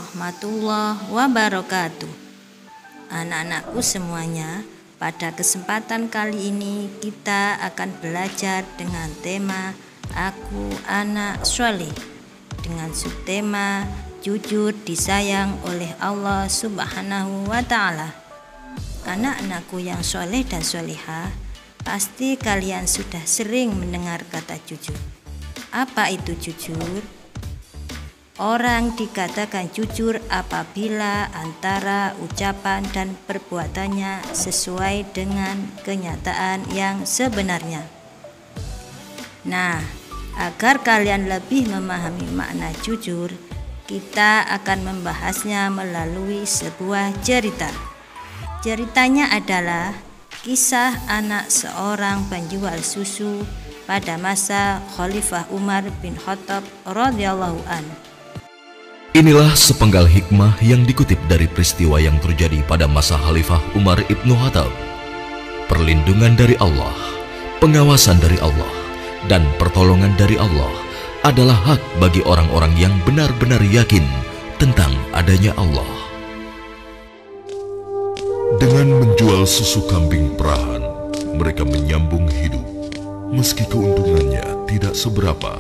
warahmatullahi wabarakatuh. Anak-anakku semuanya, pada kesempatan kali ini kita akan belajar dengan tema Aku Anak Soleh dengan subtema jujur disayang oleh Allah Subhanahu wa Ta'ala. Anak-anakku yang soleh dan solehah, pasti kalian sudah sering mendengar kata jujur. Apa itu jujur? Orang dikatakan jujur apabila antara ucapan dan perbuatannya sesuai dengan kenyataan yang sebenarnya. Nah, agar kalian lebih memahami makna jujur, kita akan membahasnya melalui sebuah cerita. Ceritanya adalah kisah anak seorang penjual susu pada masa Khalifah Umar bin Khattab radhiyallahu anhu. Inilah sepenggal hikmah yang dikutip dari peristiwa yang terjadi pada masa Khalifah Umar ibnu Khattab. Perlindungan dari Allah, pengawasan dari Allah, dan pertolongan dari Allah adalah hak bagi orang-orang yang benar-benar yakin tentang adanya Allah. Dengan menjual susu kambing perahan, mereka menyambung hidup, meski keuntungannya tidak seberapa.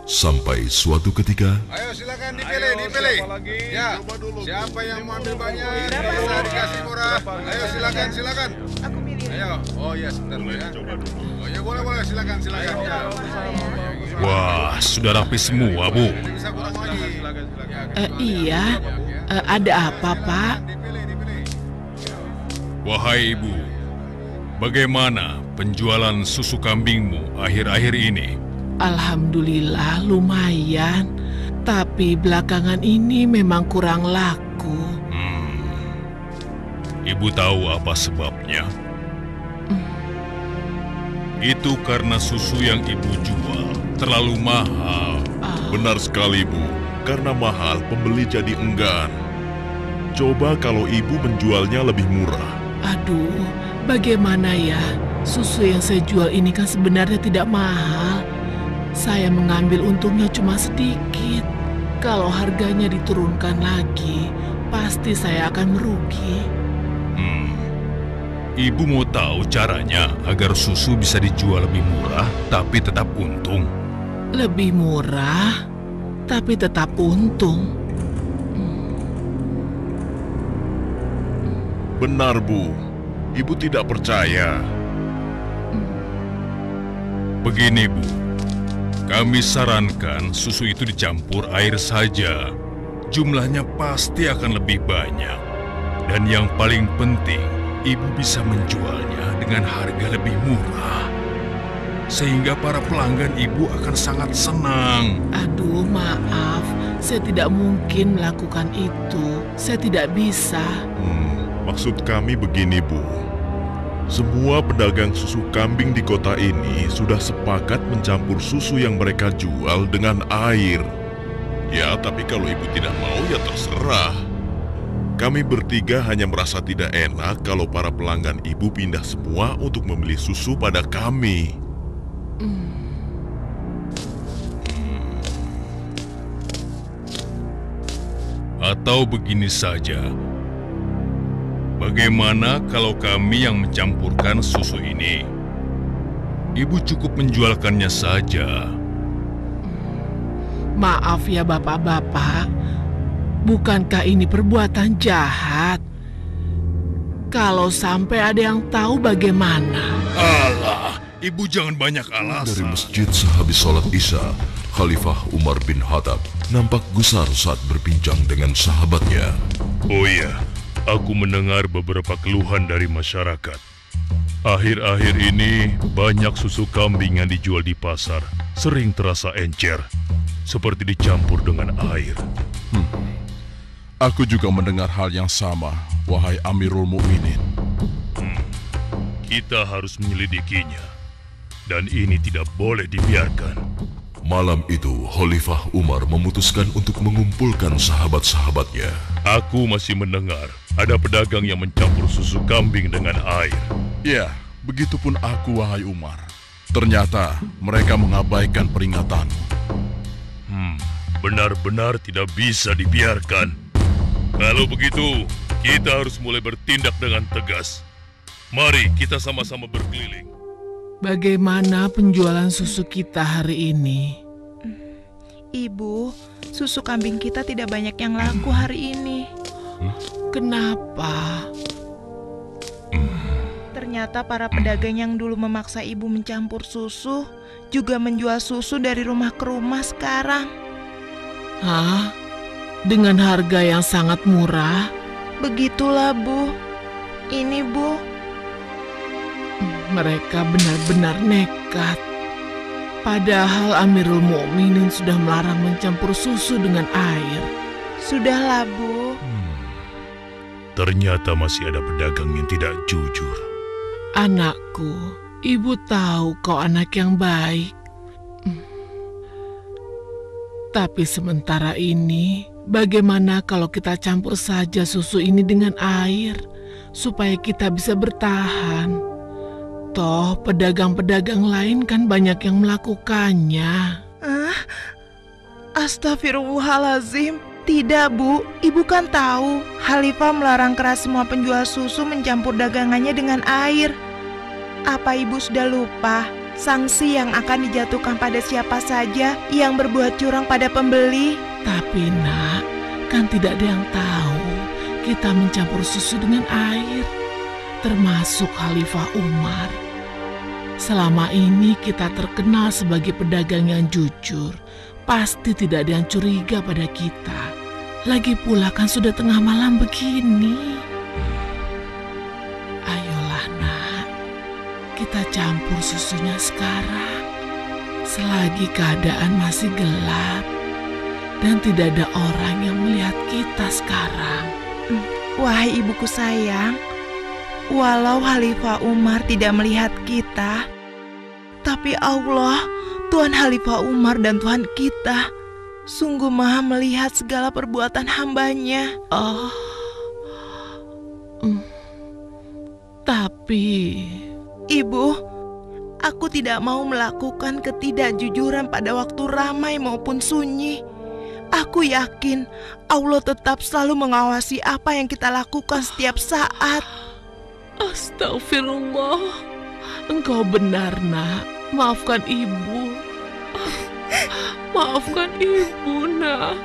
Sampai suatu ketika, ayo silakan dipilih. Ya, siapa yang mau ambil banyak bisa dikasih murah. Ayo silakan. Aku milih. Ayo, oh ya sebentar ya. Oh ya boleh silakan ya. Wah, sudah rapi semua, Bu. Bisa kurang lagi. Iya, ada apa, Pak? Wahai Ibu, bagaimana penjualan susu kambingmu akhir-akhir ini? Alhamdulillah lumayan, tapi belakangan ini memang kurang laku. Ibu tahu apa sebabnya? Itu karena susu yang Ibu jual terlalu mahal. benar sekali Bu, karena mahal pembeli jadi enggan. Coba kalau Ibu menjualnya lebih murah. Aduh, bagaimana ya? Susu yang saya jual ini kan sebenarnya tidak mahal. Saya mengambil untungnya cuma sedikit. Kalau harganya diturunkan lagi, pasti saya akan merugi. Ibu mau tahu caranya agar susu bisa dijual lebih murah tapi tetap untung? Lebih murah, tapi tetap untung. Benar Bu, Ibu tidak percaya. Begini Bu, kami sarankan susu itu dicampur air saja. Jumlahnya pasti akan lebih banyak. Dan yang paling penting, Ibu bisa menjualnya dengan harga lebih murah. Sehingga para pelanggan Ibu akan sangat senang. Aduh, maaf. Saya tidak mungkin melakukan itu. Saya tidak bisa. Maksud kami begini Bu, semua pedagang susu kambing di kota ini sudah sepakat mencampur susu yang mereka jual dengan air. Ya, tapi kalau Ibu tidak mau ya terserah. Kami bertiga hanya merasa tidak enak kalau para pelanggan Ibu pindah semua untuk membeli susu pada kami. Atau begini saja, bagaimana kalau kami yang mencampurkan susu ini? Ibu cukup menjualkannya saja. Maaf ya bapak-bapak, bukankah ini perbuatan jahat? Kalau sampai ada yang tahu bagaimana? Alah, Ibu jangan banyak Dari alasan. masjid sehabis sholat Isya, Khalifah Umar bin Khattab nampak gusar saat berbincang dengan sahabatnya. Oh iya, aku mendengar beberapa keluhan dari masyarakat. Akhir-akhir ini banyak susu kambing yang dijual di pasar sering terasa encer, seperti dicampur dengan air. Aku juga mendengar hal yang sama, wahai Amirul Mukminin. Kita harus menyelidikinya, dan ini tidak boleh dibiarkan. Malam itu, Khalifah Umar memutuskan untuk mengumpulkan sahabat-sahabatnya. Aku masih mendengar ada pedagang yang mencampur susu kambing dengan air. Ya, begitupun aku, wahai Umar. Ternyata mereka mengabaikan peringatanmu. benar-benar tidak bisa dibiarkan. Kalau begitu, kita harus mulai bertindak dengan tegas. Mari kita sama-sama berkeliling. Bagaimana penjualan susu kita hari ini? Ibu, susu kambing kita tidak banyak yang laku hari ini. Kenapa? Ternyata para pedagang yang dulu memaksa ibu mencampur susu juga menjual susu dari rumah ke rumah sekarang. Hah? Dengan harga yang sangat murah? Begitulah, Bu. Ini, Bu. Mereka benar-benar nekat. Padahal Amirul Mukminin sudah melarang mencampur susu dengan air. Sudahlah, Bu. Ternyata masih ada pedagang yang tidak jujur. Anakku, ibu tahu kau anak yang baik. Tapi sementara ini, bagaimana kalau kita campur saja susu ini dengan air, supaya kita bisa bertahan? Toh, pedagang-pedagang lain kan banyak yang melakukannya. Astagfirullahalazim. Tidak, Bu. Ibu kan tahu, Khalifah melarang keras semua penjual susu mencampur dagangannya dengan air. Apa Ibu sudah lupa sanksi yang akan dijatuhkan pada siapa saja yang berbuat curang pada pembeli? Tapi nak, kan tidak ada yang tahu kita mencampur susu dengan air, termasuk Khalifah Umar. Selama ini kita terkenal sebagai pedagang yang jujur. Pasti tidak ada yang curiga pada kita. Lagi pula kan sudah tengah malam begini. Ayolah nak, kita campur susunya sekarang. Selagi keadaan masih gelap dan tidak ada orang yang melihat kita sekarang. Wahai ibuku sayang, walau Khalifah Umar tidak melihat kita, tapi Allah, Tuhan Khalifah Umar dan Tuhan kita, sungguh maha melihat segala perbuatan hambanya. Tapi Ibu, aku tidak mau melakukan ketidakjujuran pada waktu ramai maupun sunyi. Aku yakin Allah tetap selalu mengawasi apa yang kita lakukan setiap saat. Astagfirullah, engkau benar nak. Maafkan ibu. Maafkan ibu nak.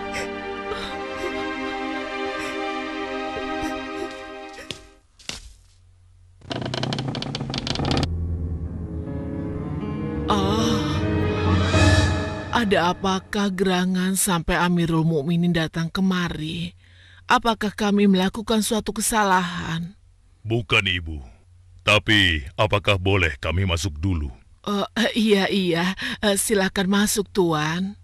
Ada apakah gerangan sampai Amirul Mukminin datang kemari? Apakah kami melakukan suatu kesalahan? Bukan, Ibu. Tapi apakah boleh kami masuk dulu? Iya, silakan masuk Tuan.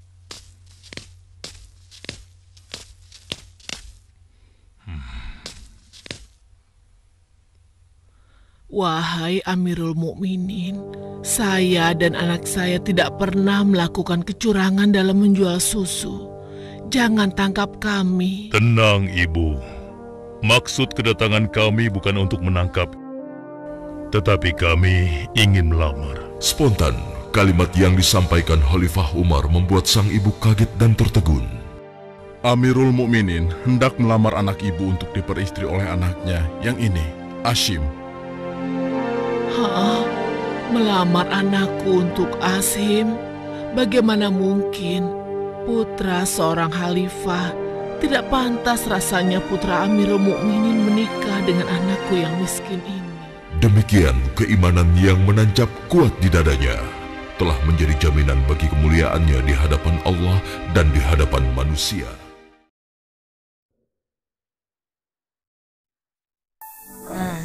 Wahai Amirul Mukminin, saya dan anak saya tidak pernah melakukan kecurangan dalam menjual susu. Jangan tangkap kami. Tenang, Ibu. Maksud kedatangan kami bukan untuk menangkap, tetapi kami ingin melamar. Spontan, kalimat yang disampaikan Khalifah Umar membuat sang ibu kaget dan tertegun. Amirul Mukminin hendak melamar anak ibu untuk diperistri oleh anaknya yang ini, Hashim. Hah? Melamar anakku untuk Hashim? Bagaimana mungkin? Putra seorang khalifah. Tidak pantas rasanya putra Amirul Mukminin menikah dengan anakku yang miskin ini. Demikian keimanan yang menancap kuat di dadanya telah menjadi jaminan bagi kemuliaannya di hadapan Allah dan di hadapan manusia. Nah,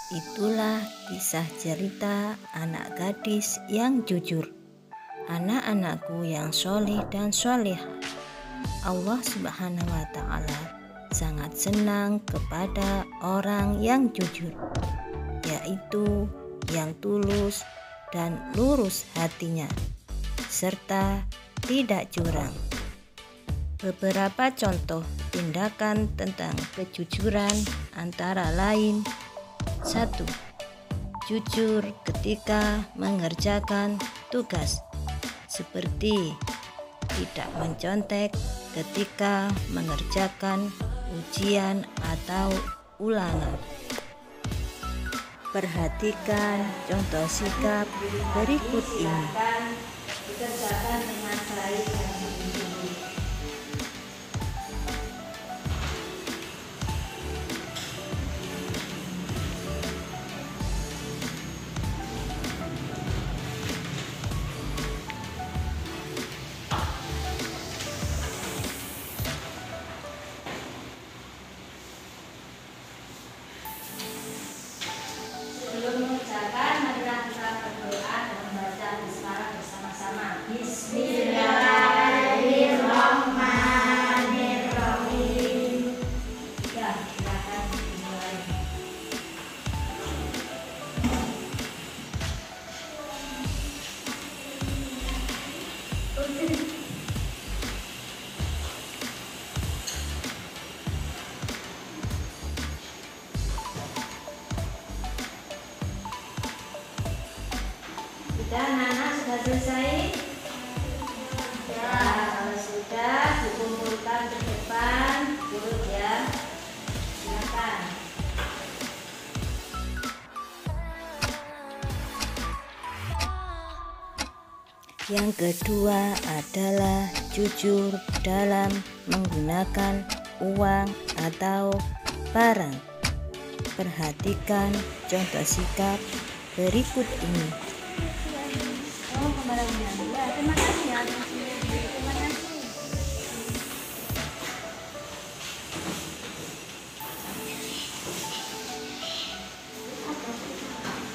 itulah kisah cerita anak gadis yang jujur. Anak-anakku yang soleh dan solehah. Allah Subhanahu wa Ta'ala sangat senang kepada orang yang jujur, yaitu yang tulus dan lurus hatinya, serta tidak curang. Beberapa contoh tindakan tentang kejujuran antara lain: 1. Jujur ketika mengerjakan tugas, seperti tidak mencontek ketika mengerjakan ujian atau ulangan. Perhatikan contoh sikap berikut ini. Dikerjakan dengan baik dan sungguh-sungguh. Sebelum mengerjakan, marilah kita berdoa dan membaca bismillah bersama-sama. Bismillahirrahmanirrahim. Ya, silakan dimulai. Sudah, anak-anak sudah selesai? Ya, kalau sudah dikumpulkan ke depan, duduk ya. Silakan. Yang kedua adalah jujur dalam menggunakan uang atau barang. Perhatikan contoh sikap berikut ini. Oh, kembalinya. Ya, terima kasih ya. Terima kasih.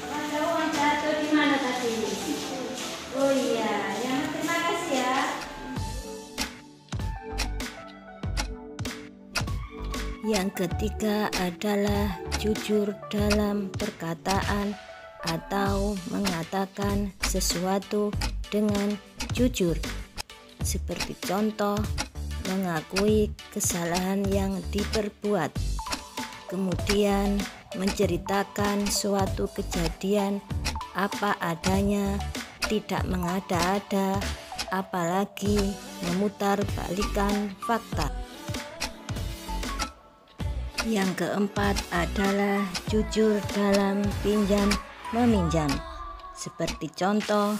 Ada uang jatuh di mana tadi? Oh iya, ya terima kasih ya. Yang ketiga adalah jujur dalam perkataan atau mengatakan sesuatu dengan jujur. Seperti contoh, mengakui kesalahan yang diperbuat, kemudian menceritakan suatu kejadian apa adanya, tidak mengada-ada, apalagi memutarbalikkan fakta. Yang keempat adalah jujur dalam pinjam meminjam. Seperti contoh,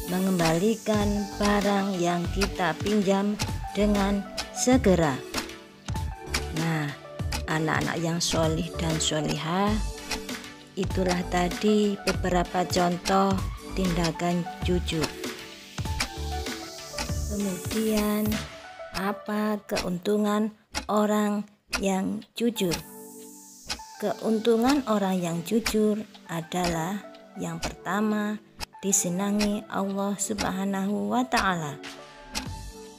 mengembalikan barang yang kita pinjam dengan segera. Nah, anak-anak yang sholih dan sholihah, itulah tadi beberapa contoh tindakan jujur. Kemudian, apa keuntungan orang yang jujur? Keuntungan orang yang jujur adalah yang pertama, disenangi Allah Subhanahu wa Ta'ala.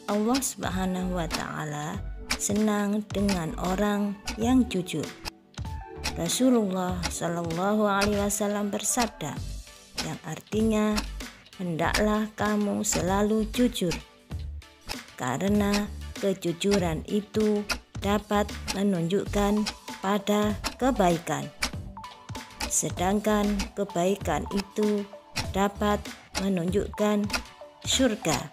Allah Subhanahu wa Ta'ala senang dengan orang yang jujur. Rasulullah Shallallahu Alaihi Wasallam bersabda, yang artinya hendaklah kamu selalu jujur, karena kejujuran itu dapat menunjukkan pada kebaikan, sedangkan kebaikan itu dapat menunjukkan surga.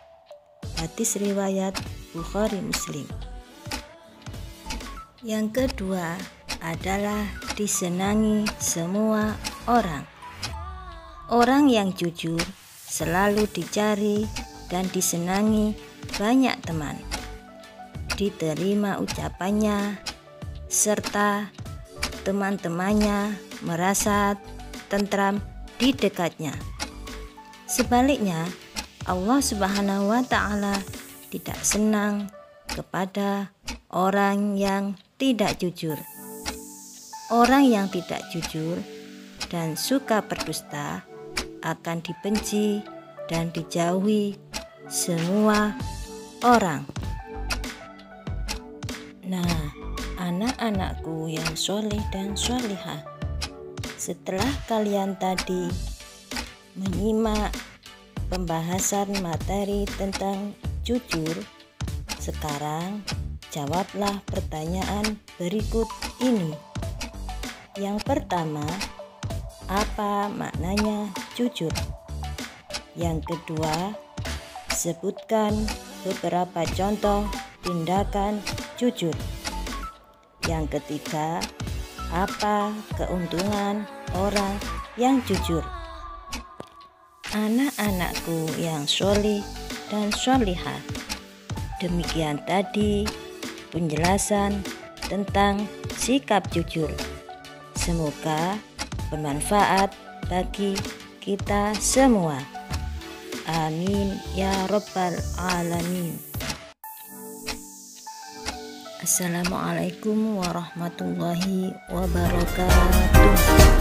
Hadis riwayat Bukhari Muslim. Yang kedua adalah disenangi semua orang. Orang yang jujur selalu dicari dan disenangi banyak teman. Diterima ucapannya, serta teman-temannya merasa tentram di dekatnya. Sebaliknya, Allah Subhanahu wa Ta'ala tidak senang kepada orang yang tidak jujur. Orang yang tidak jujur dan suka berdusta akan dibenci dan dijauhi semua orang. Nah, anak-anakku yang sholih dan sholihah, setelah kalian tadi menyimak pembahasan materi tentang jujur, sekarang jawablah pertanyaan berikut ini. Yang pertama, apa maknanya jujur? Yang kedua, sebutkan beberapa contoh tindakan jujur. Yang ketiga, apa keuntungan orang yang jujur? Anak-anakku yang sholih dan sholihah. Demikian tadi penjelasan tentang sikap jujur. Semoga bermanfaat bagi kita semua. Amin ya rabbal alamin. Assalamualaikum warahmatullahi wabarakatuh.